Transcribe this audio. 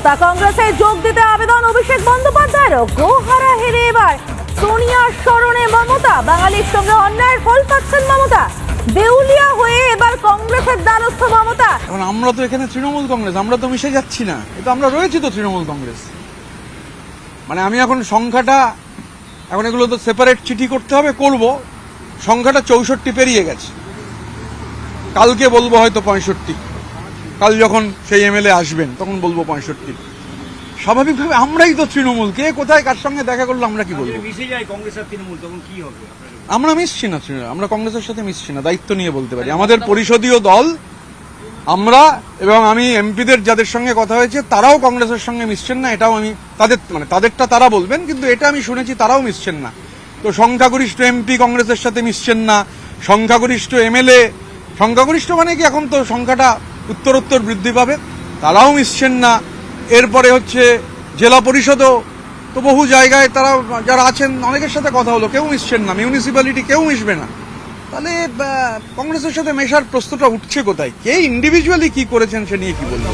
মমতা। কংগ্রেসে যোগ দিতে আবেদন অভিষেক বন্দ্যোপাধ্যায়েরও। গোহারা হেরে এবার সোনিয়ার স্মরণে মমতা। বাঙালির সঙ্গে অন্যায়ের ফল পাচ্ছেন মমতা। দেউলিয়া হয়ে এবার কংগ্রেসের দ্বারস্থ মমতা। এখন আমরা তো এখানে তৃণমূল কংগ্রেস, আমরা তো মিশে যাচ্ছি না, কিন্তু আমরা রয়েছি তো তৃণমূল কংগ্রেস। মানে আমি এখন সংখ্যাটা, এখন এগুলো তো সেপারেট চিঠি করতে হবে, করব। সংখ্যাটা 64 পেরিয়ে গেছে। কালকে বলবো হয়তো 65, কাল যখন সেই এমএলএ আসবেন তখন বলবো 65। স্বাভাবিকভাবে আমরাই তো তৃণমূল, কে কোথায় কার সঙ্গে দেখা করলো আমরা কি বলবো? মিশে যায় কংগ্রেস আর তৃণমূল, তখন কি হবে? আমরা মিশছি না, আমরা কংগ্রেসের সাথে মিশছি না, দায়িত্ব নিয়ে বলতে পারি। আমাদের পরিষদীয় দল, আমরা এবং আমি এমপিদের যাদের সঙ্গে কথা হয়েছে তারাও কংগ্রেসের সঙ্গে মিশছেন না। এটাও আমি তাদেরটা তারা বলবেন, কিন্তু এটা আমি শুনেছি তারাও মিশছেন না। তো সংখ্যাগরিষ্ঠ এমপি কংগ্রেসের সাথে মিশছেন না, সংখ্যাগরিষ্ঠ এমএলএ, সংখ্যাগরিষ্ঠ মানে কি এখন তো সংখ্যাটা উত্তরোত্তর বৃদ্ধি পাবে, তারাও মিশছেন না। এরপরে হচ্ছে জেলা পরিষদও তো বহু জায়গায় তারা যারা আছেন অনেকের সাথে কথা হলো, কেউ মিশছেন না। মিউনিসিপ্যালিটি কেউ মিশবে না। তাহলে কংগ্রেসের সাথে মেশার প্রশ্নটা উঠছে কোথায়? কে ইন্ডিভিজুয়ালি কি করেছেন সে নিয়ে কি বলবো?